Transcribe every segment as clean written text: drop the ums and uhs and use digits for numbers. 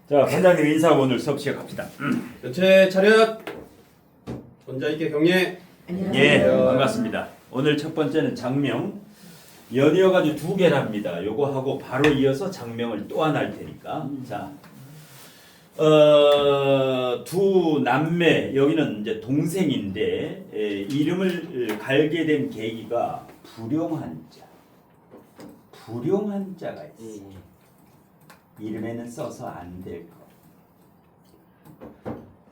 자, 반장님 인사하고 오늘 수업 시작합시다. 전체 차렷. 혼자 있게 경례. 예, 반갑습니다. 오늘 첫 번째는 장명. 연이어가지고 두 개를 합니다. 요거 하고 바로 이어서 장명을 또 하나 할 테니까. 자, 두 남매, 여기는 이제 동생인데 이름을 갈게 된 계기가 불용한자. 불용한자가 있어요. 이름에는 써서 안 될 거.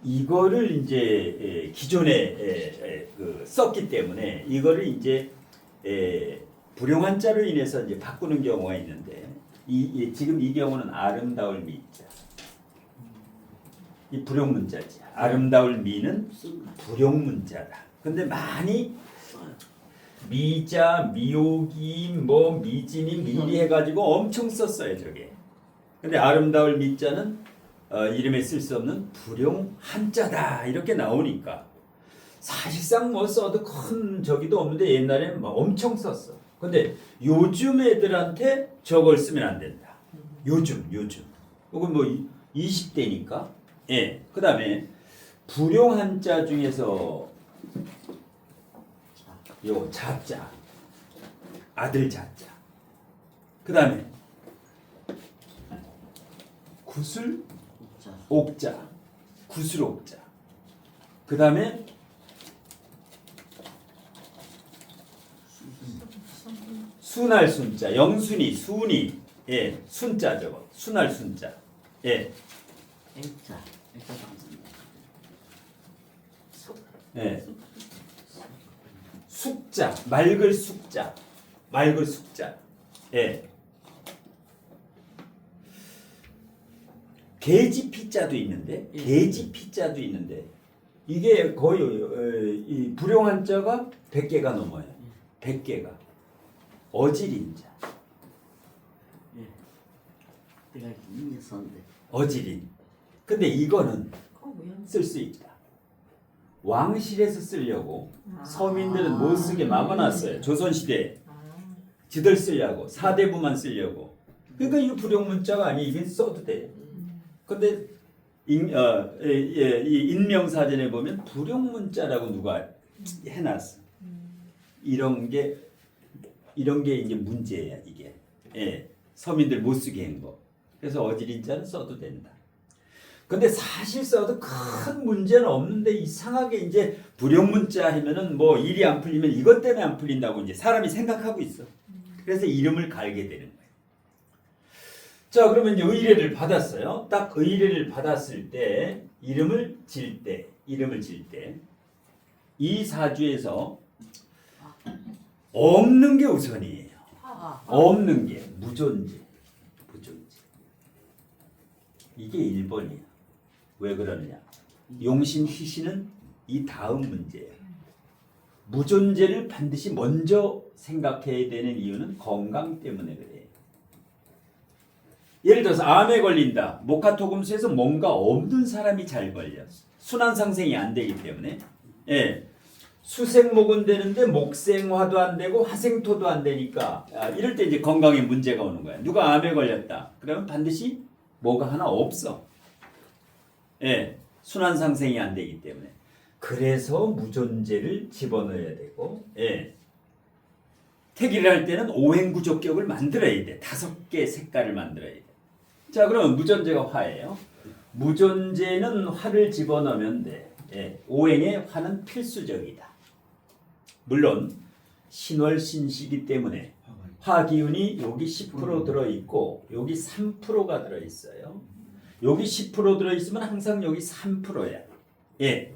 이거를 이제 기존에 썼기 때문에 이거를 이제 불용한자로 인해서 이제 바꾸는 경우가 있는데 지금 이 경우는 아름다울 미자. 이 불용문자지. 아름다울 미는 불용문자다. 근데 많이 미자, 미옥이, 뭐 미진이, 미리 해가지고 엄청 썼어요 저게. 근데 아름다울 미자는 이름에 쓸 수 없는 불용 한자다 이렇게 나오니까 사실상 뭐 써도 큰 저기도 없는데 옛날에는 막 엄청 썼어. 근데 요즘 애들한테 저걸 쓰면 안 된다. 요즘 이건 뭐 20대니까. 예. 그다음에 불용 한자 중에서 요 자자, 아들 자자. 그다음에 구슬 옥자, 구슬 옥자. 그 다음에 순할 순자, 영순이, 순이, 예, 순자 저거, 순할 순자, 예, 예, 숙자, 맑을 숙자, 맑을 숙자, 예. 개지 피자도 있는데 개지 피자도 있는데 이게 거의 이 불용 한자가 100개가 넘어요. 100개가 어질인자. 어질인. 근데 이거는 쓸 수 있다. 왕실에서 쓰려고 서민들은 못 쓰게 막아놨어요. 조선시대에 지들 쓰려고 사대부만 쓰려고. 그러니까 이 불용 문자가 아니 이게 써도 돼. 근데 이 인명사전에 보면 불용문자라고 누가 해놨어. 이런 게 이제 문제야 이게. 예, 서민들 못 쓰게 한 거. 그래서 어질인자는 써도 된다. 근데 사실 써도 큰 문제는 없는데 이상하게 이제 불용문자 하면은 뭐 일이 안 풀리면 이것 때문에 안 풀린다고 이제 사람이 생각하고 있어. 그래서 이름을 갈게 되는 거야. 자, 그러면 이제 의뢰를 받았어요. 딱 의뢰를 받았을 때 이름을 질 때 이 사주에서 없는 게 우선이에요. 없는 게 무존재. 이게 1번이야. 왜 그러느냐? 용신 희신은 이 다음 문제예요. 무존재를 반드시 먼저 생각해야 되는 이유는 건강 때문에 그래요. 예를 들어서 암에 걸린다. 목화토금수에서 뭔가 없는 사람이 잘 걸려. 순환상생이 안 되기 때문에. 예. 수생목은 되는데 목생화도 안 되고 화생토도 안 되니까 이럴 때 이제 건강에 문제가 오는 거야. 누가 암에 걸렸다. 그러면 반드시 뭐가 하나 없어. 예. 순환상생이 안 되기 때문에. 그래서 무존재를 집어넣어야 되고, 예. 태기를 할 때는 오행구조격을 만들어야 돼. 5개 색깔을 만들어야 돼. 자, 그럼 무존재가 화예요. 무존재는 화를 집어넣으면 돼. 예, 오행에 화는 필수적이다. 물론 신월신시기 때문에 화 기운이 여기 10% 들어있고 여기 3%가 들어있어요. 여기 10% 들어있으면 항상 여기 3%야. 예,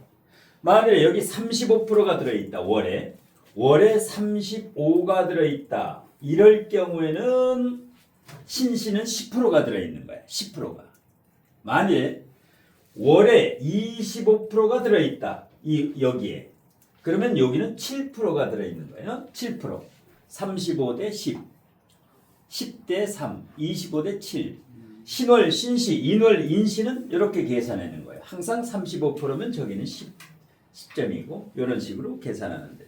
만약에 여기 35%가 들어있다. 월에 35가 들어있다. 이럴 경우에는 신시는 10%가 들어있는 거야. 10%가. 만약에 월에 25%가 들어있다. 여기에. 그러면 여기는 7%가 들어있는 거예요. 7%. 35 대 10. 10 대 3. 25 대 7. 신월, 신시, 인월, 인시는 이렇게 계산하는 거예요. 항상 35%면 저기는 10점이고 이런 식으로 계산하는데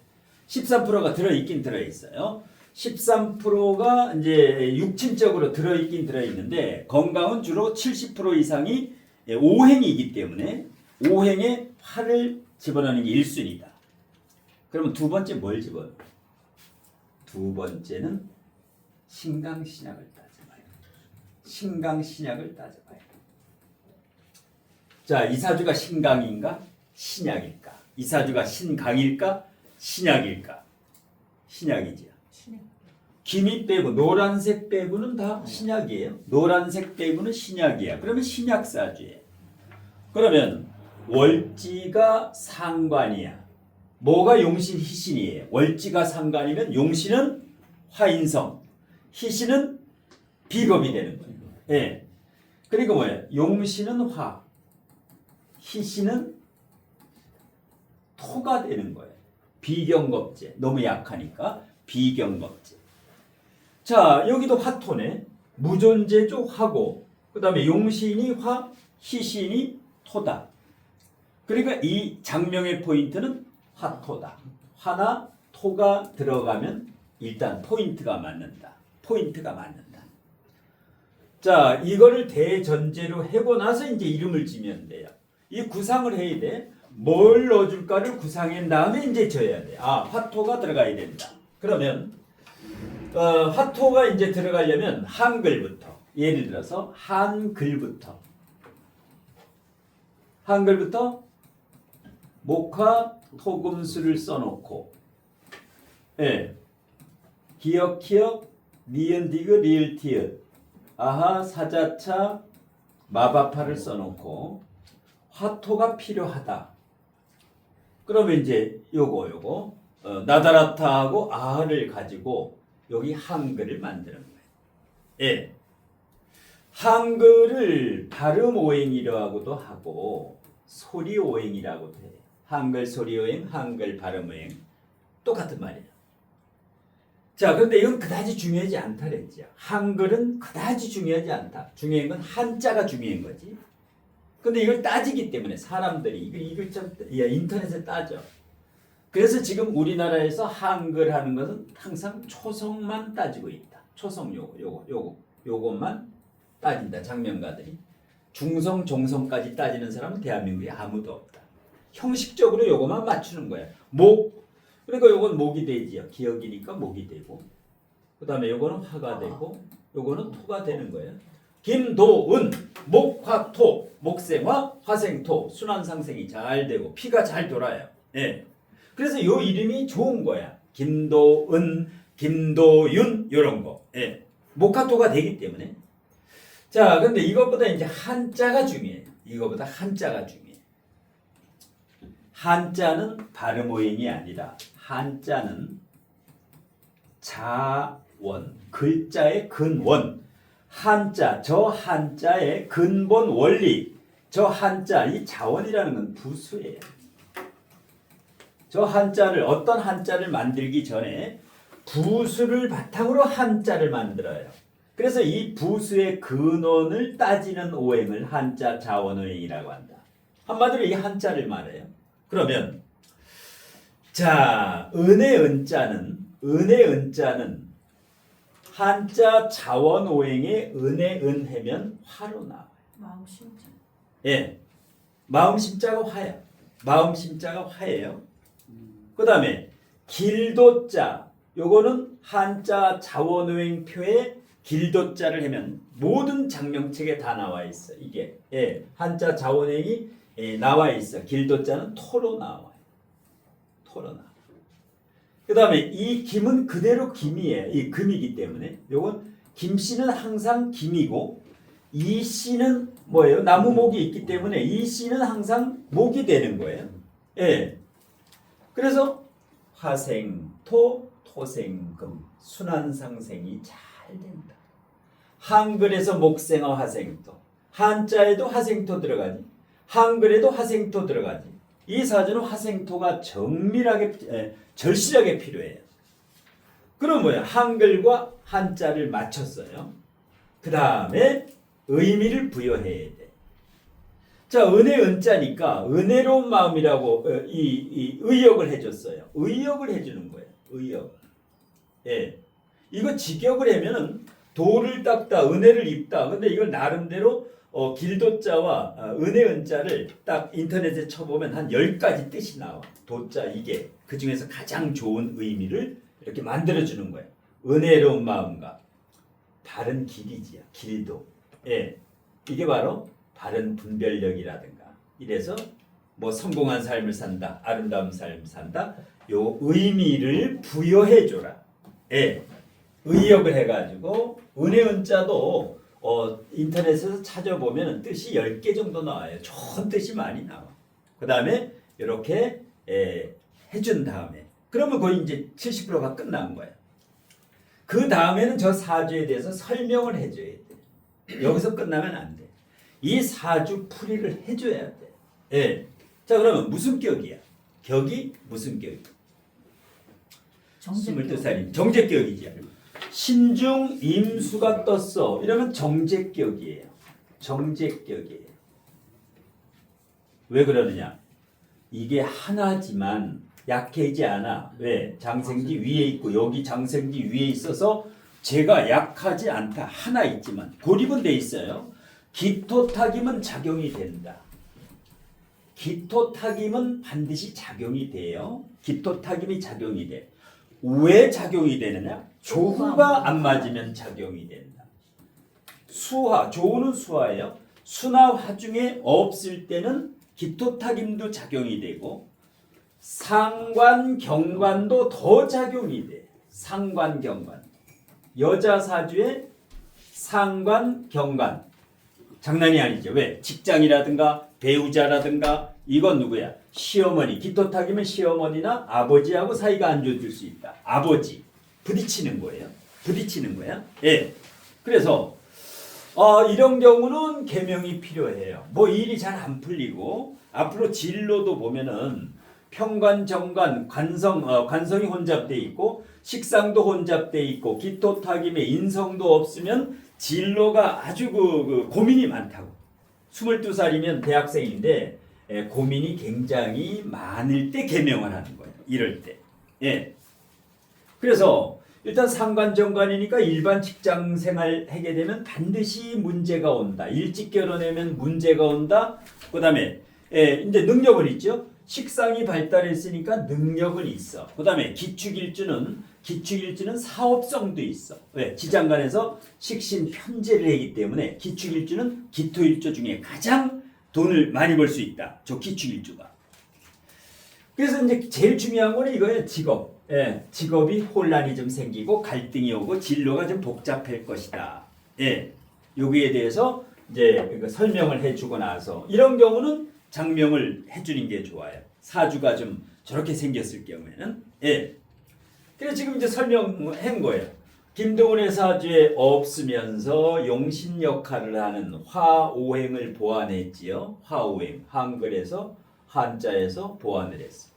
13%가 들어있긴 들어있어요. 13%가 이제 육친적으로 들어있긴 들어있는데 건강은 주로 70% 이상이 오행이기 때문에 오행에 화를 집어넣는 게 1순위다. 그러면 두 번째 뭘 집어넣어요? 두 번째는 신강신약을 따져봐요. 신강신약을 따져봐요. 자, 이사주가 신강인가? 신약일까? 이사주가 신강일까? 신약일까? 신약이죠. 김이 빼고 노란색 빼고는 다 신약이에요. 노란색 빼고는 신약이야. 그러면 신약사주예요. 그러면 월지가 상관이야. 뭐가 용신 희신이에요. 월지가 상관이면 용신은 화인성, 희신은 비겁이 되는 거예요. 예. 그러니까 뭐예요? 용신은 화, 희신은 토가 되는 거예요. 비경겁제. 너무 약하니까 비경겁제. 자, 여기도 화토네. 무존재조 화고, 그 다음에 용신이 화, 희신이 토다. 그러니까 이 장명의 포인트는 화토다. 화나 토가 들어가면 일단 포인트가 맞는다. 포인트가 맞는다. 자, 이거를 대전제로 하고 나서 이제 이름을 지면 돼요. 이 구상을 해야 돼. 뭘 넣어줄까를 구상한 다음에 이제 져야 돼. 아, 화토가 들어가야 된다. 그러면 화토가 이제 들어가려면 한글부터, 예를 들어서 한글부터 목화 토금수를 써놓고, 예, 기역 니은 디귿 리을 티읕 아하 사자차 마바파를 써놓고 화토가 필요하다. 그러면 이제 요거 나다라타하고 아를 가지고 여기 한글을 만드는 거예요. 예. 한글을 발음 오행이라고도 하고 소리 오행이라고도 해요. 한글 소리 오행, 한글 발음 오행 똑같은 말이에요. 자, 그런데 이건 그다지 중요하지 않다 그랬죠. 한글은 그다지 중요하지 않다. 중요한 건 한자가 중요한 거지. 근데 이걸 따지기 때문에 사람들이 이걸 좀 인터넷에 따져. 그래서 지금 우리나라에서 한글 하는 것은 항상 초성만 따지고 있다. 초성 요것만 따진다. 장명가들이. 중성, 종성까지 따지는 사람은 대한민국에 아무도 없다. 형식적으로 요것만 맞추는 거야. 그러니까 요건 목이 되지요. 기역이니까 목이 되고. 그 다음에 요거는 화가 되고 요거는 토가 되는 거예요. 김도은, 목화토, 목생화, 화생토, 순환상생이 잘 되고 피가 잘 돌아요. 예. 그래서 요 이름이 좋은 거야. 김도은, 김도윤 요런 거. 예. 목화토가 되기 때문에. 자, 근데 이것보다 이제 한자가 중요해요. 이거보다 한자가 중요해요. 한자는 발음 오행이 아니라 한자는 자원, 글자의 근원. 한자, 저 한자의 근본 원리. 저 한자, 이 자원이라는 건 부수예요. 저 한자를, 어떤 한자를 만들기 전에 부수를 바탕으로 한자를 만들어요. 그래서 이 부수의 근원을 따지는 오행을 한자 자원오행이라고 한다. 한마디로 이 한자를 말해요. 그러면 자, 은의 은자는 한자 자원오행에 은의 은해면 화로 나와요. 마음심자. 예, 마음심자가 화야. 마음심자가 화예요. 그 다음에 길도자, 요거는 한자 자원오행표에 길도자를 하면 모든 장명책에 다 나와 있어. 이게 한자 자원오행이 나와 있어. 길도자는 토로 나와요. 토로 나와. 그 다음에 이 김은 그대로 김이에요. 이 금이기 때문에 요건 김씨는 항상 김이고 이 씨는 뭐예요? 나무목이 있기 때문에 이 씨는 항상 목이 되는 거예요. 예. 그래서 화생토, 토생금, 순환상생이 잘 된다. 한글에서 목생어 화생토, 한자에도 화생토 들어가지, 한글에도 화생토 들어가지. 이 사주는 화생토가 정밀하게, 절실하게 필요해요. 그럼 뭐야? 한글과 한자를 맞췄어요. 그 다음에 의미를 부여해야 돼. 자, 은혜 은자니까 은혜로운 마음이라고 이 의역을 해줬어요. 의역을 해주는 거예요. 의역. 예. 이거 직역을 하면은 도를 닦다, 은혜를 입다. 근데 이걸 나름대로 길도자와 은혜 은자를 딱 인터넷에 쳐보면 한 10가지 뜻이 나와. 도자 이게 그 중에서 가장 좋은 의미를 이렇게 만들어주는 거예요. 은혜로운 마음과 바른 길이지요. 길도. 예, 이게 바로 바른 분별력이라든가. 이래서 뭐 성공한 삶을 산다, 아름다운 삶을 산다. 요 의미를 부여해줘라. 예, 의역을 해가지고 은혜 은자도 인터넷에서 찾아보면 뜻이 10개 정도 나와요. 좋은 뜻이 많이 나와. 그 다음에 이렇게 해준 다음에 그러면 거의 이제 70%가 끝난 거예요. 그 다음에는 저 사주에 대해서 설명을 해줘야 돼. 여기서 끝나면 안 돼. 이 사주 풀이를 해줘야 돼. 예. 자 그러면 무슨 격이야? 격이 무슨 격이야? 22살인 정제격이지. 신중 임수가 떴어. 이러면 정제격이에요. 정제격이에요. 왜 그러느냐? 이게 하나지만 약해지지 않아. 왜? 장생지 위에 있고 여기 장생지 위에 있어서 제가 약하지 않다. 하나 있지만 고립은 돼 있어요. 기토탁임은 작용이 된다. 기토탁임은 반드시 작용이 돼요. 기토탁임이 작용이 돼. 왜 작용이 되느냐? 조후가 안 맞으면 작용이 된다. 수화, 조후는 수화예요. 수나 화 중에 없을 때는 기토탁임도 작용이 되고 상관, 경관도 더 작용이 돼. 상관, 경관. 여자 사주에 상관, 경관. 장난이 아니죠. 왜? 직장이라든가 배우자라든가 이건 누구야? 시어머니. 기토탁이면 시어머니나 아버지하고 사이가 안 좋아질 수 있다. 아버지. 부딪히는 거예요. 부딪히는 거야. 예. 그래서 이런 경우는 계명이 필요해요. 뭐 일이 잘 안 풀리고 앞으로 진로도 보면은 평관, 정관, 관성이 혼잡돼 있고 식상도 혼잡돼 있고 기토탁임에 인성도 없으면 진로가 아주 고민이 많다고. 22살이면 대학생인데 고민이 굉장히 많을 때 계명을 하는 거예요. 이럴 때. 예. 그래서 일단 상관정관이니까 일반 직장 생활 하게 되면 반드시 문제가 온다. 일찍 결혼하면 문제가 온다. 그다음에 이제 능력은 있죠. 식상이 발달했으니까 능력은 있어. 그다음에 기축일주는 사업성도 있어. 왜? 지장간에서 식신 편제를 하기 때문에 기축일주는 기토일주 중에 가장 돈을 많이 벌 수 있다. 저 기축일주가. 그래서 이제 제일 중요한 거는 이거예요. 직업. 예, 직업이 혼란이 좀 생기고 갈등이 오고 진로가 좀 복잡할 것이다. 예, 여기에 대해서 이제 설명을 해주고 나서 이런 경우는 장명을 해주는 게 좋아요. 사주가 좀 저렇게 생겼을 경우에는. 예. 그래서 지금 이제 설명한 거예요. 김동훈의 사주에 없으면서 용신 역할을 하는 화오행을 보완했지요. 화오행. 한글에서 한자에서 보완을 했어.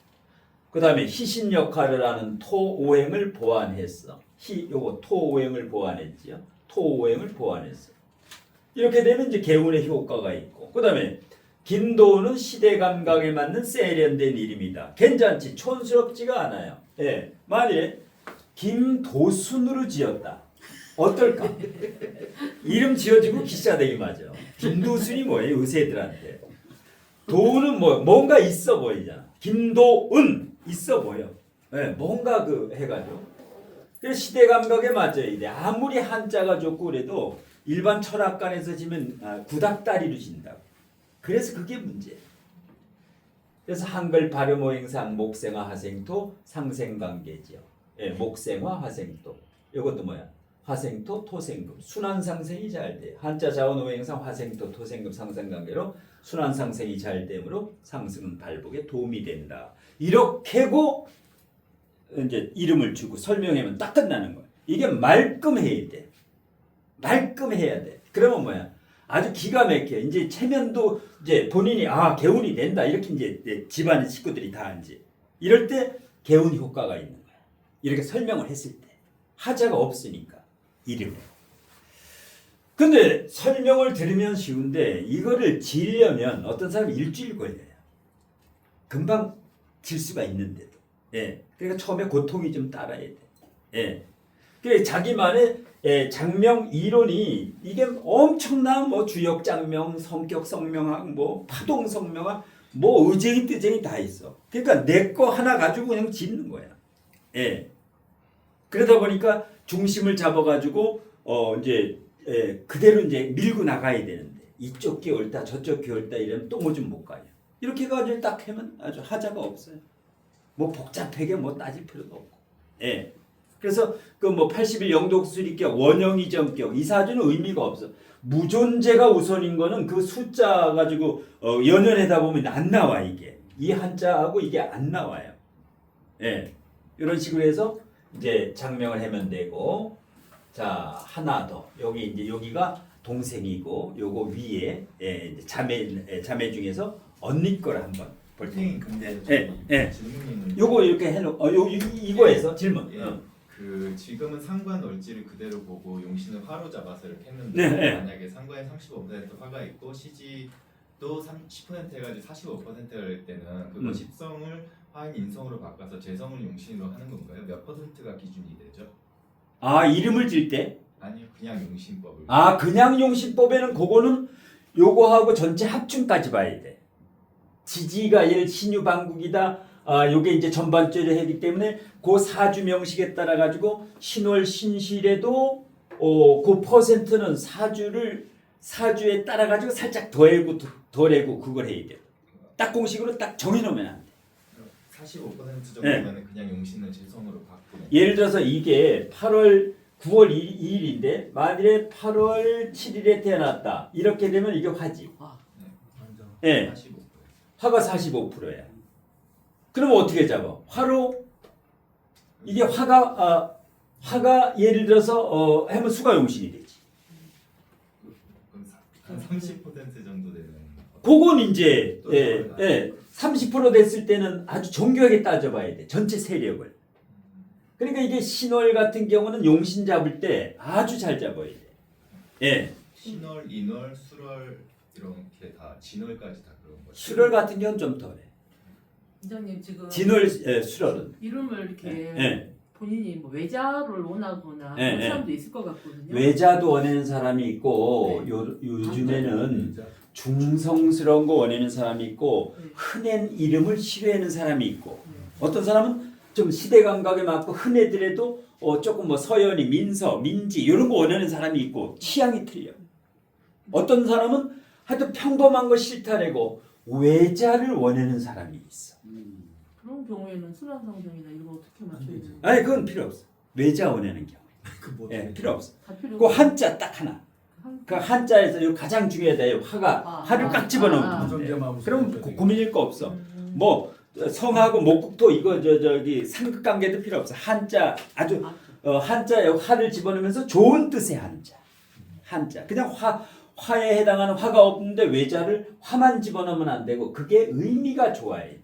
그 다음에 희신 역할을 하는 토오행을 보완했어. 요거 토오행을 보완했지요. 토오행을 보완했어. 이렇게 되면 이제 개운의 효과가 있고. 그 다음에 김도우는 시대 감각에 맞는 세련된 이름이다. 괜찮지? 촌스럽지가 않아요. 예. 만일에 김도순으로 지었다. 어떨까? 이름 지어주고 기싸대기 맞아. 김도순이 뭐예요? 의세들한테. 도우는 뭔가 있어 보이잖아. 김도은 있어 보여. 예, 뭔가 해가지고. 그래서 시대 감각에 맞춰야 돼. 아무리 한자가 좋고 그래도 일반 철학관에서 지면 구닥다리로 진다고. 그래서 그게 문제예요. 그래서 한글 발음오행상 목생화 화생토 상생관계지요. 예, 목생화 화생토. 이것도 뭐야? 화생토 토생금. 순환상생이 잘 돼. 한자 자원오행상 화생토 토생금 상생관계로 순환상생이 잘 되므로 상승은 발복에 도움이 된다. 이렇게고 이제 이름을 주고 설명하면 딱 끝나는 거야. 이게 말끔해야 돼. 말끔해야 돼. 그러면 뭐야? 아주 기가 막혀. 이제 체면도 이제 본인이 개운이 된다. 이렇게 이제 집안의 식구들이 다 이제 이럴 때 개운 효과가 있는 거야. 이렇게 설명을 했을 때 하자가 없으니까 이름에. 근데 설명을 들으면 쉬운데 이거를 지려면 어떤 사람이 일주일 걸려요. 금방 질 수가 있는데도. 예. 그러니까 처음에 고통이 좀 따라야 돼. 예. 그래 자기만의 장명 이론이 이게 엄청난 뭐 주역 장명, 성격 성명학, 뭐 파동 성명학, 뭐 의쟁이 뜨쟁이 다 있어. 그러니까 내 거 하나 가지고 그냥 짓는 거야. 예. 그러다 보니까 중심을 잡아가지고 이제 그대로 이제 밀고 나가야 되는데 이쪽 게 옳다 저쪽 게 옳다 이러면 또 뭐 좀 못 가요. 이렇게 가지고 딱 하면 아주 하자가 없어요. 뭐 복잡하게 뭐 따질 필요도 없고. 예. 그래서 그 뭐 81 영독수리격, 원형이 전격 이 사주는 의미가 없어. 무존재가 우선인 거는 그 숫자 가지고 연연하다 보면 안 나와 이게. 이 한자하고 이게 안 나와요. 예. 이런 식으로 해서 이제 장명을 하면 되고. 자, 하나 더. 여기 이제 여기가 동생이고 요거 위에 이제 자매 중에서 언니 거를 한번 볼 테니. 근데 질문이 요거 이렇게 해놓. 이거에서 질문. 예. 그 지금은 상관 얼지를 그대로 보고 용신을 화로 잡아서 이렇게 했는데 네. 만약에 상관에 35% 화가 있고 시지도 10% 해가지고 45%가 될 때는 그거 십성을 화인 인성으로 바꿔서 재성을 용신으로 하는 건가요? 몇 퍼센트가 기준이 되죠? 아, 이름을 질 때? 아니요, 그냥 용신법을. 아, 그냥 용신법에는 그거는 요거하고 전체 합충까지 봐야 돼. 지지가 예를 신유방국이다. 아, 요게 이제 전반적으로 하기 때문에 그 사주 명식에 따라 가지고 신월 신실에도 그 퍼센트는 사주에 따라 가지고 살짝 더해고 덜해고 그걸 해야 돼. 딱 공식으로 딱 정해놓으면 안 돼. 45% 정도면 그냥 용신을 재성으로 바꾸는. 예를 들어서 이게 9월 2일인데 만일에 8월 7일에 태어났다. 이렇게 되면 이게 화지. 예. 45%. 화가 45%야. 그럼 어떻게 잡아? 화로 이게 화가 예를 들어서 하면 수가 용신이 되지. 그럼 한 30% 정도 되는. 그건 이제 30% 됐을 때는 아주 정교하게 따져봐야 돼. 전체 세력을. 그러니까 이게 신월 같은 경우는 용신 잡을 때 아주 잘 잡아야 돼. 예. 신월, 인월, 수월 이렇게 다 진월까지 다 그런 거죠. 수월 같은 경우는 좀 덜해. 이장님 지금 진월, 수월은. 이름을 이렇게 예. 본인이 뭐 외자를 원하거나 예, 그런 예. 사람도 있을 것 같거든요. 외자도 원하는 사람이 있고 네. 요즘에는 중성스러운 거 원하는 사람이 있고 네. 흔한 이름을 싫어하는 사람이 있고 어떤 사람은 좀 시대 감각에 맞고 흔해더라도 조금 뭐 서연이 민서 민지 이런 거 원하는 사람이 있고 취향이 틀려. 어떤 사람은 하여튼 평범한 거 싫다래고 외자를 원하는 사람이 있어. 그런 경우에는 순환상정이나 이런 거 어떻게 맞춰야 돼요? 아니 그건 필요 없어. 외자 원하는 경우. 필요 없어. 다 필요 그 한자 딱 하나. 그 한자에서 요 가장 중요하다. 요 화를 꽉 집어넣으면 돼. 그럼 고민일 거 없어. 뭐 성하고 목국토 이거 저기 상극관계도 필요 없어. 한자 아주 한자에 화를 집어넣으면서 좋은 뜻의 한자. 한자. 그냥 화에 해당하는 화가 없는데 외자를 화만 집어넣으면 안 되고 그게 의미가 좋아야 돼.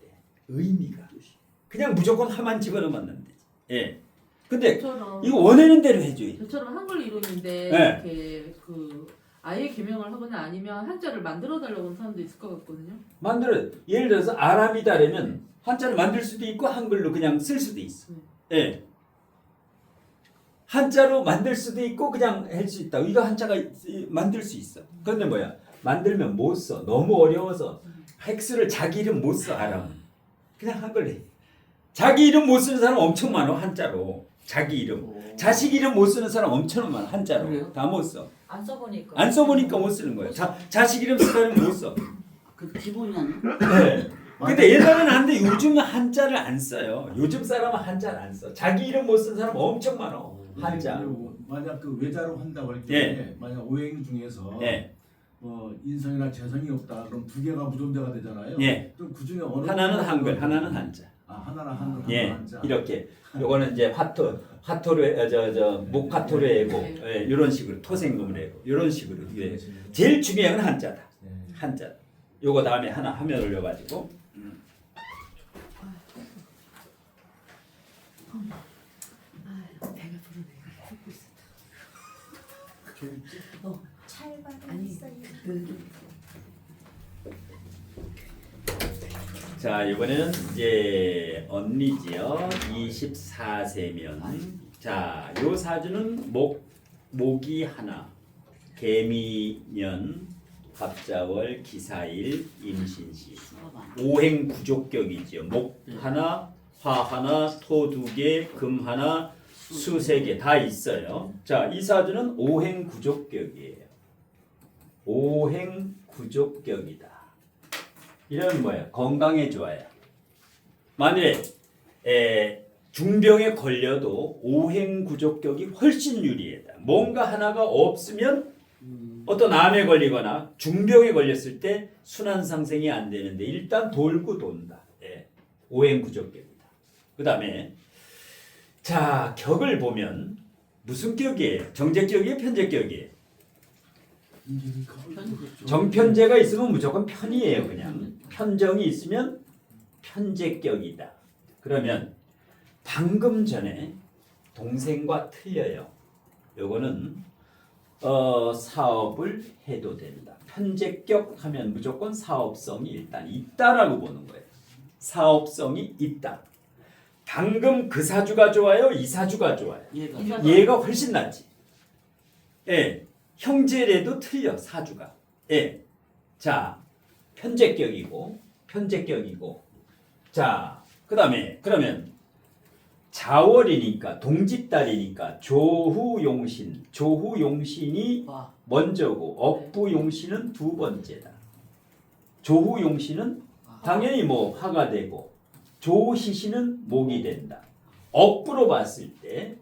의미가. 그냥 무조건 화만 집어넣으면 안 되지. 예. 근데 저처럼 이거 원하는 대로 해줘야지. 저처럼 한글 이름인데 네. 이렇게 그 아예 개명을 하거나 아니면 한자를 만들어 달라고 하는 사람도 있을 것 같거든요. 예를 들어서 아람이다라면 한자를 만들 수도 있고 한글로 그냥 쓸 수도 있어. 예. 한자로 만들 수도 있고 그냥 할 수 있다. 이거 한자가 만들 수 있어. 그런데 뭐야? 만들면 못 써. 너무 어려워서 획수를 자기 이름 못 써. 아람은. 그냥 한글로 해. 자기 이름 못 쓰는 사람 엄청 많아. 한자로. 자기 이름. 자식 이름 못 쓰는 사람 엄청 많아. 한자로. 그래요? 다 못 써. 안 써보니까. 안 써보니까 못 쓰는 거야. 자식 이름 쓰려면 못 써. 그 기본이 아니야? 네. 근데 옛날에는 하는데 요즘은 한자를 안 써요. 요즘 사람은 한자를 안 써. 자기 이름 못 쓰는 사람 엄청 많아. 한자. 만약 그 외자로 한다고 할 예. 경우에 만약 오행 중에서 예. 인성이나 재성이 없다 그럼 두 개가 무존재가 되잖아요. 예. 그럼 그 중에 어느 하나는 하나가 한글, 들어가요? 하나는 한자. 하나는 한글, 예. 하나는 한자. 이렇게. 요거는 이제 화토를 목화토를 해고 이런 식으로 토생금을 해고 이런 식으로. 예. 제일 중요한 건 한자다. 네. 한자. 요거 다음에 하나 화면 올려가지고. 배가 부르네. 걷고 있었다. 찰발이 자 이번에는 이제 언니지요. 24세면 자, 요 사주는 목이 하나, 개미년, 갑자월, 기사일, 임신시. 오행 구족격이지요. 목 하나, 화 하나, 토 두 개, 금 하나, 수 세 개 다 있어요. 자, 이 사주는 오행 구족격이에요. 오행 구족격이다. 이러면 뭐예요? 건강에 좋아요. 만일에 중병에 걸려도 오행 구족격이 훨씬 유리하다. 뭔가 하나가 없으면 어떤 암에 걸리거나 중병에 걸렸을 때 순환 상생이 안 되는데 일단 돌고 돈다. 오행 구족격이다. 그 다음에 자, 격을 보면 무슨 격이에요? 정제격이에요? 편제격이에요? 정편제가 있으면 무조건 편이에요. 그냥 편정이 있으면 편제격이다. 그러면 방금 전에 동생과 틀려요. 요거는 사업을 해도 된다. 편제격 하면 무조건 사업성이 일단 있다라고 보는 거예요. 사업성이 있다. 방금 그 사주가 좋아요? 이 사주가 좋아요? 얘가 훨씬 낫지. 예, 형제래도 틀려 사주가. 예, 자 편제격이고 자 그다음에 그러면 자월이니까 동짓달이니까 조후용신이 먼저고 억부용신은 두 번째다. 조후용신은 당연히 뭐 화가 되고 조희신은 목이 된다. 억부로 봤을 때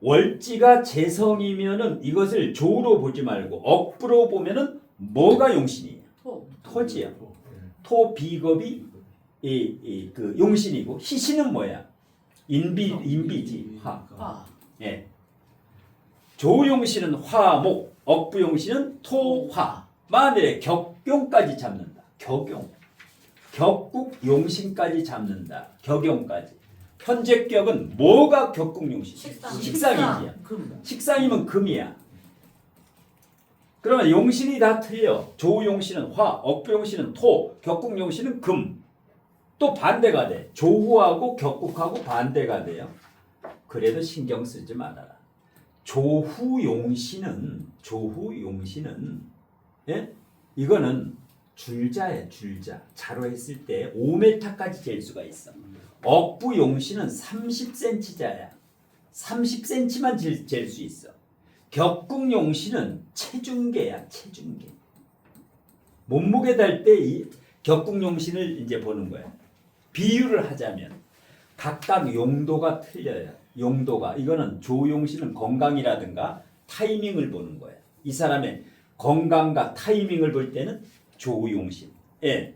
월지가 재성이면은 이것을 조로 보지 말고 억부로 보면은 뭐가 용신이에요? 토지야. 토 비겁이 그 용신이고 희신은 뭐야? 인비지 화. 예. 조용신은 화목, 억부용신은 토화. 만일에 격용까지 잡는다. 격국 용신까지 잡는다. 격용까지. 편제격은 뭐가 격국 용신? 식상이지. 식상이면 금이야. 그러면 용신이 다 틀려. 조용신은 화, 억부용신은 토, 격국 용신은 금. 또 반대가 돼. 조후하고 격국하고 반대가 돼요. 그래도 신경 쓰지 말아라. 조후용신은 예? 이거는 줄자야, 줄자. 자로 했을 때 5m까지 잴 수가 있어. 억부용신은 30cm자야. 30cm만 잴 수 있어. 격국용신은 체중계야, 체중계. 몸무게 달 때 이 격국용신을 이제 보는 거야. 비유를 하자면 각각 용도가 틀려요. 용도가. 이거는 조용신은 건강이라든가 타이밍을 보는 거야. 이 사람의 건강과 타이밍을 볼 때는 조용신. 예.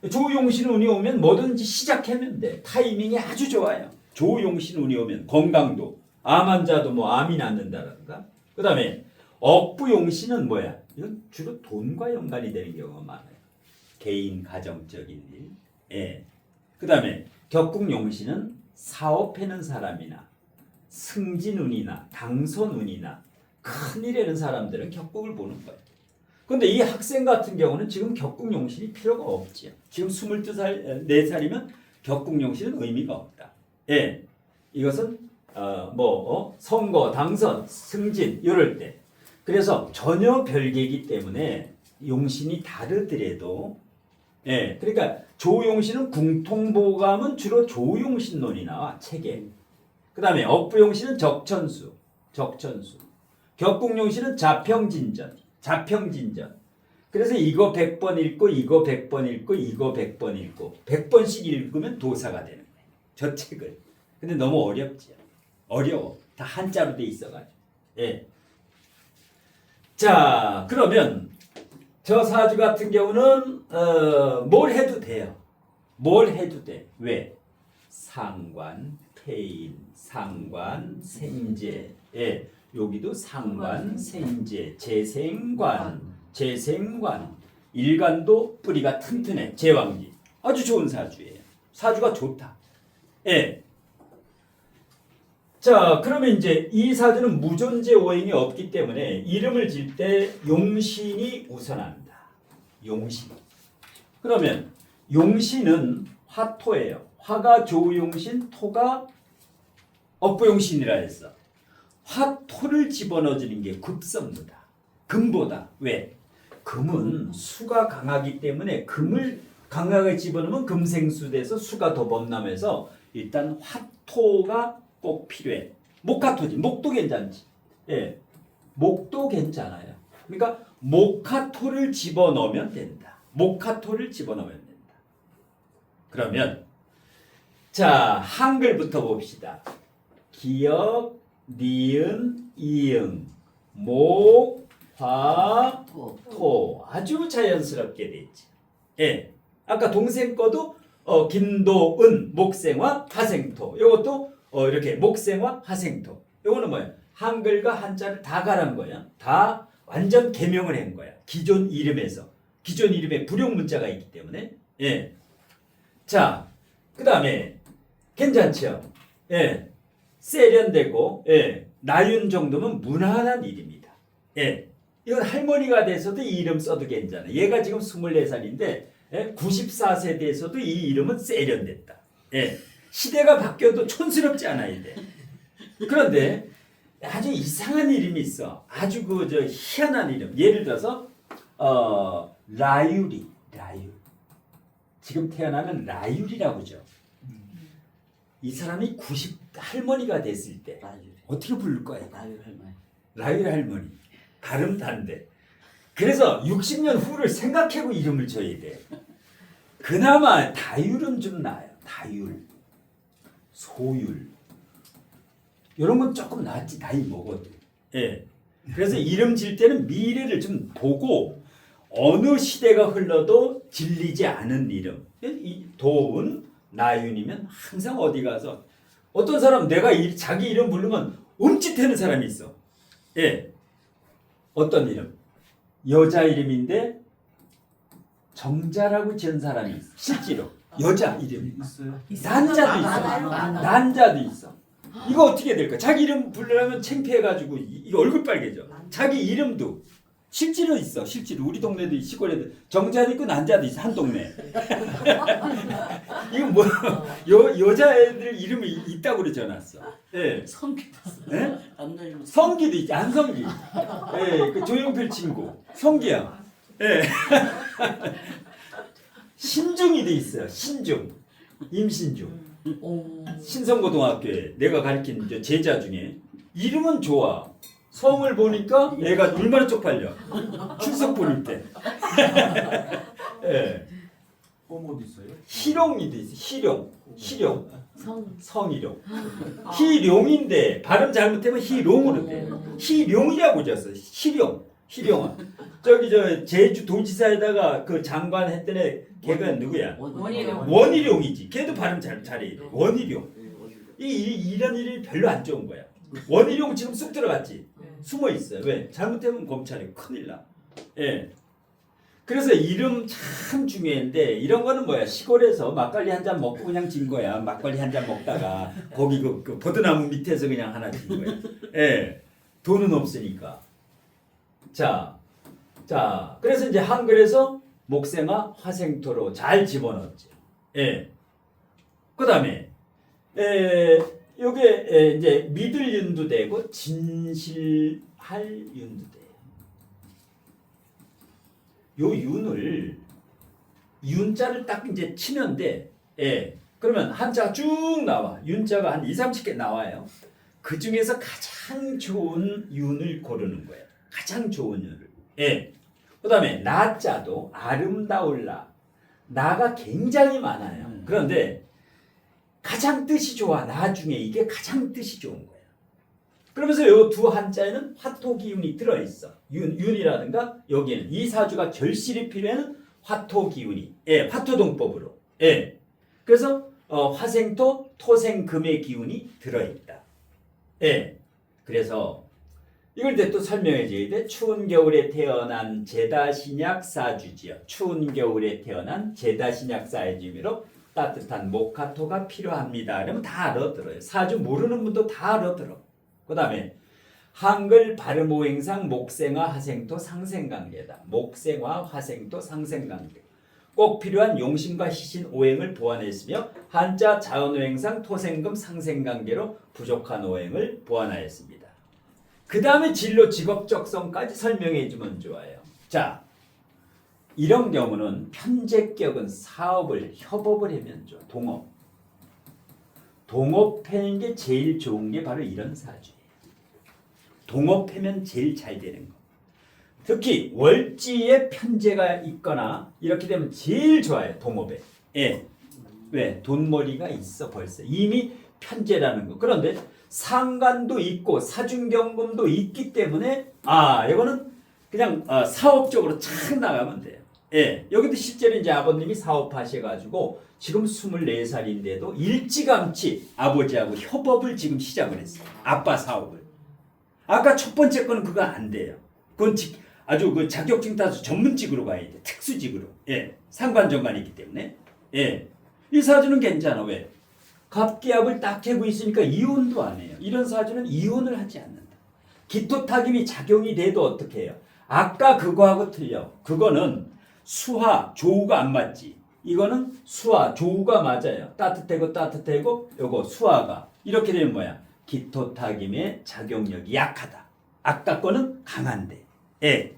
조용신 운이 오면 뭐든지 시작하면 돼. 타이밍이 아주 좋아요. 조용신 운이 오면 건강도. 암 환자도 뭐 암이 낫는다든가. 그 다음에 억부용신은 뭐야? 이건 주로 돈과 연관이 되는 경우가 많아요. 개인 가정적인 일. 예. 그 다음에 격국용신은 사업하는 사람이나 승진운이나 당선운이나 큰일하는 사람들은 격국을 보는 거예요. 근데 이 학생 같은 경우는 지금 격국용신이 필요가 없지요. 지금 22살, 4살이면 격국용신은 의미가 없다. 예. 이것은 선거, 당선, 승진 이럴 때. 그래서 전혀 별개이기 때문에 용신이 다르더라도 예. 그러니까 조용신은 궁통보감은 주로 조용신론이 나와 책에. 그다음에 억부용신은 적천수. 격국용신은 자평진전. 그래서 이거 100번 읽고 이거 100번 읽고 이거 100번 읽고 100번씩 읽으면 도사가 되는 거예요. 저 책을. 근데 너무 어렵지요. 어려워. 다 한자로 돼 있어가지고. 예. 자, 그러면 저 사주 같은 경우는 뭘 해도 돼요. 뭘 해도 돼. 왜? 상관, 폐인, 상관, 생재. 예. 여기도 상관, 생재, 재생관, 일간도 뿌리가 튼튼해. 제왕기. 아주 좋은 사주예요. 사주가 좋다. 예. 자, 그러면 이제 이 사주는 무존재 오행이 없기 때문에 이름을 질 때 용신이 우선한다. 용신. 그러면 용신은 화토예요. 화가 조용신, 토가 억부용신이라 했어. 화토를 집어넣어주는 게 급선무다. 금보다. 왜? 금은 수가 강하기 때문에 금을 강하게 집어넣으면 금생수 돼서 수가 더 범람해서 일단 화토가 꼭 필요해. 목화토지. 목도 괜찮지. 예, 목도 괜찮아요. 그러니까 목화토를 집어넣으면 된다. 목화토를 집어넣으면 된다. 그러면 자, 한글부터 봅시다. 기역, 니은, 이응, 목, 화, 토. 아주 자연스럽게 됐지. 예. 아까 동생 거도 김도은, 목생화, 화생토. 요것도 이렇게 목생화, 화생토. 요거는 뭐야? 한글과 한자를 다 갈아한 거야. 다 완전 개명을 한 거야. 기존 이름에서. 기존 이름에 불용 문자가 있기 때문에. 예. 자, 그 다음에 괜찮죠? 예. 세련되고, 예. 나윤 정도면 무난한 이름이다. 예. 이건 할머니가 돼서도 이 이름 써도 괜찮아. 얘가 지금 24살인데, 예? 94세 돼서도 이 이름은 세련됐다. 예. 시대가 바뀌어도 촌스럽지 않아야 돼. 그런데 아주 이상한 이름이 있어. 아주 희한한 이름. 예를 들어서 라유리. 지금 태어나는 라유리라고죠. 이 사람이 90 할머니가 됐을 때 어떻게 부를 거야? 라유리 할머니. 발음 단데. 그래서 60년 후를 생각하고 이름을 줘야 돼. 그나마 다율은 좀 나아요. 다율, 소율. 이런 건 조금 낫지. 나이 먹어도. 예. 그래서 이름 질 때는 미래를 좀 보고 어느 시대가 흘러도 질리지 않은 이름. 이 도은, 나윤이면 항상 어디 가서 어떤 사람 내가 자기 이름 부르면 움찔대는 사람이 있어. 예. 어떤 이름? 여자 이름인데 정자라고 지은 사람이 있어. 실제로 여자 이름이 있어요. 난자도 있어. 많아요. 난자도 있어. 이거 어떻게 될까? 자기 이름 부르려면 창피해가지고 이거 얼굴 빨개져. 자기 이름도 실제로 있어. 실제로 우리 동네도 시골에도 정자도 있고 난자도 있어. 한 동네. 이거 뭐 여자애들 이름이 있다고 그러지 않았어? 예. 성기도 예? 남자 이름 성기도 있지. 안성기. 예, 그 조용필 친구. 성기야. 예. 신중이도 있어요. 신중. 임신중. 신성고등학교에 내가 가르친 제자 중에 이름은 좋아. 성을 보니까 애가 얼마나 쪽팔려. 출석 보낼 때. 예. 뽀모도 있어요. 희룡이도 있어. 희룡. 성희룡. 희룡인데 발음 잘못하면 희룡으로 돼. 희룡이라고 지었어. 희룡아. 저기 제주 도지사에다가 그 장관 했던 애 걔가 누구야? 원희룡이지. 걔도 발음 잘해. 원희룡. 이런 일이 별로 안 좋은 거야. 원희룡 지금 쑥 들어갔지. 숨어 있어요. 왜? 잘못하면 검찰이 큰일 나. 예. 그래서 이름 참 중요한데 이런 거는 뭐야? 시골에서 막걸리 한 잔 먹고 그냥 진 거야. 막걸리 한 잔 먹다가 거기 그 버드나무 밑에서 그냥 하나 진 거야. 예. 돈은 없으니까. 자, 그래서 이제 한글에서 목생화, 화생토로 잘 집어넣었죠. 예. 그다음에 요게 이제 믿을 윤도 되고 진실할 윤도 돼. 요 윤을 윤자를 딱 이제 치는데, 예. 그러면 한자가 쭉 나와. 윤자가 한 2, 30개 나와요. 그 중에서 가장 좋은 윤을 고르는 거예요. 가장 좋은 윤을. 예. 그다음에 나자도 아름다울라. 나가 굉장히 많아요. 그런데 가장 뜻이 좋아. 나중에 이게 가장 뜻이 좋은 거예요. 그러면서 이 두 한자에는 화토 기운이 들어있어. 윤이라든가 여기에는 이 사주가 결실이 필요한 화토 기운이. 예, 화토동법으로. 예. 그래서 화생토, 토생금의 기운이 들어있다. 예. 그래서 이걸 이제 또 설명해 줘야 돼. 추운 겨울에 태어난 제다신약 사주지요. 추운 겨울에 태어난 제다신약 사주미로 따뜻한 목화토가 필요합니다. 그러면 다 알아들어요. 사주 모르는 분도 다 알아들어. 그 다음에 한글 발음오행상 목생화 화생토 상생관계다. 목생화 화생토 상생관계. 꼭 필요한 용신과 시신 오행을 보완했으며 한자 자원오행상 토생금 상생관계로 부족한 오행을 보완하였습니다. 그 다음에 진로 직업적성까지 설명해주면 좋아요. 자, 이런 경우는 편제격은 사업을 협업을 하면 좋아. 동업하는 게 제일 좋은 게 바로 이런 사주예요. 동업하면 제일 잘 되는 거. 특히 월지에 편제가 있거나 이렇게 되면 제일 좋아요. 동업에. 예. 왜? 돈벌이가 있어 벌써. 이미 편제라는 거. 그런데 상관도 있고 사준경금도 있기 때문에 이거는 그냥 사업적으로 착 나가면 돼요. 예. 여기도 실제로 이제 아버님이 사업하셔가지고 지금 24살인데도 일찌감치 아버지하고 협업을 지금 시작을 했어요. 아빠 사업을. 아까 첫 번째 거는 그거 안 돼요. 그건 아주 그 자격증 따서 전문직으로 가야 돼. 특수직으로. 예. 상관정관이 있기 때문에. 예. 이 사주는 괜찮아. 왜? 갑기압을 딱 해고 있으니까 이혼도 안 해요. 이런 사주는 이혼을 하지 않는다. 기토타김이 작용이 돼도 어떻게 해요? 아까 그거하고 틀려. 그거는 수화, 조우가 안 맞지. 이거는 수화, 조우가 맞아요. 따뜻하고 요거 수화가. 이렇게 되면 뭐야? 기토타김의 작용력이 약하다. 아까 거는 강한데. 예.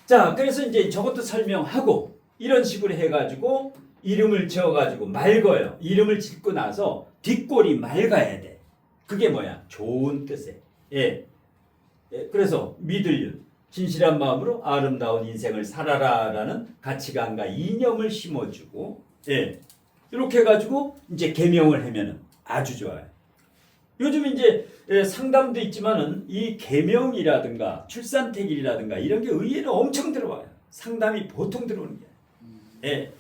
자, 그래서 이제 저것도 설명하고 이런 식으로 해가지고 이름을 지어가지고 맑어요. 이름을 짓고 나서 뒷골이 맑아야 돼. 그게 뭐야? 좋은 뜻에. 예. 예. 그래서 믿을윤. 진실한 마음으로 아름다운 인생을 살아라라는 가치관과 이념을 심어주고, 예. 이렇게 해가지고 이제 계명을 하면은 아주 좋아요. 요즘 이제 상담도 있지만은 이 계명이라든가 출산택일이라든가 이런 게 의외로 엄청 들어와요. 상담이 보통 들어오는 게. 예.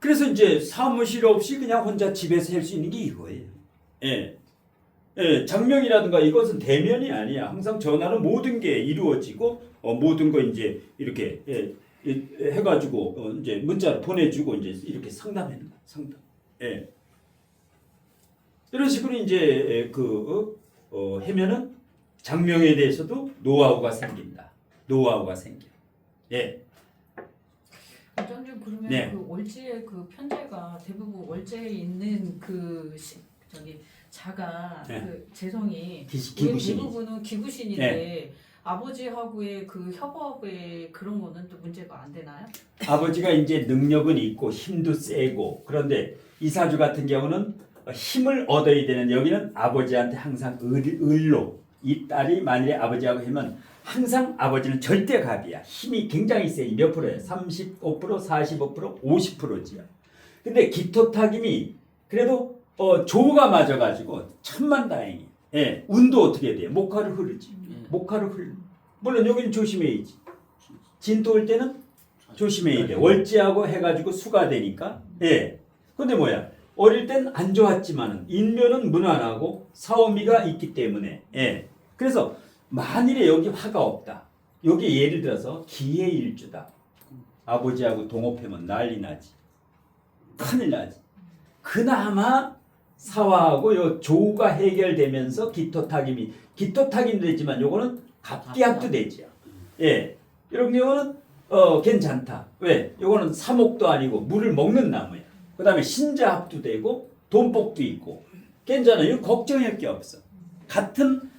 그래서 이제 사무실 없이 그냥 혼자 집에서 할 수 있는 게 이거예요. 예. 예, 장명이라든가 이것은 대면이 아니야. 항상 전화로 모든 게 이루어지고 모든 거 이제 이렇게 해가지고 이제 문자로 보내주고 이제 이렇게 상담하는 거야. 상담. 예. 이런 식으로 이제 하면은 장명에 대해서도 노하우가 생긴다. 노하우가 생겨. 예. 원장님 그러면 네. 그 월지의 그 편제가 대부분 월제에 있는 자가 네. 그 재성이 기구신이지. 대부분은 기구신인데 아버지하고의 그 협업의 그런 거는 또 문제가 안 되나요? 아버지가 이제 능력은 있고 힘도 세고 그런데 이 사주 같은 경우는 힘을 얻어야 되는 여기는 아버지한테 항상 을로 이 딸이 만일에 아버지하고 하면 항상 아버지는 절대 갑이야. 힘이 굉장히 세. 몇 프로예요? 35%, 45%, 50%지요. 근데 기토타김이 그래도 조우가 맞아가지고 천만다행이. 예, 운도 어떻게 돼? 목화를 흐르지. 목화를 흐르. 물론 여기는 조심해야지. 진토 올 때는 조심해야 돼. 월지하고 해가지고 수가 되니까. 예. 근데 뭐야? 어릴 땐 안 좋았지만은 인면은 무난하고 사오미가 있기 때문에. 예. 그래서 만일에 여기 화가 없다. 여기 예를 들어서 기해일주다. 아버지하고 동업하면 난리 나지. 큰일 나지. 그나마 사화하고 요 조우가 해결되면서 기토타김이 되지만 요거는 갑기합도 되죠. 예. 이런 경우는 괜찮다. 왜? 요거는 사목도 아니고 물을 먹는 나무야. 그 다음에 신자합도 되고 돈복도 있고 괜찮아. 이거 걱정할 게 없어. 같은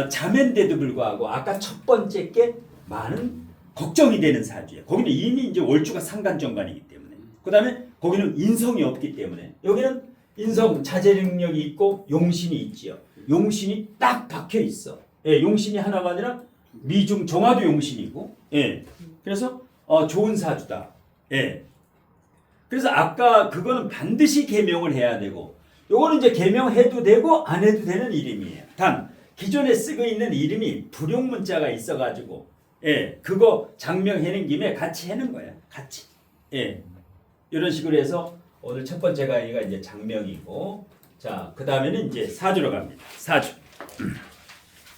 자매인데도 불구하고 아까 첫 번째 게 많은 걱정이 되는 사주예요. 거기는 이미 이제 월주가 상간정관이기 때문에. 그 다음에 거기는 인성이 없기 때문에. 여기는 인성 자제 능력이 있고 용신이 있지요. 용신이 딱 박혀 있어. 예, 용신이 하나가 아니라 미중 정화도 용신이고. 예. 그래서 좋은 사주다. 예. 그래서 아까 그거는 반드시 계명을 해야 되고 요거는 이제 계명해도 되고 안 해도 되는 이름이에요. 단 기존에 쓰고 있는 이름이 불용문자가 있어가지고 예, 그거 장명해는 김에 같이 해는 거야. 같이. 예. 이런 식으로 해서 오늘 첫 번째 강의가 이제 장명이고 자, 그 다음에는 이제 사주로 갑니다. 사주.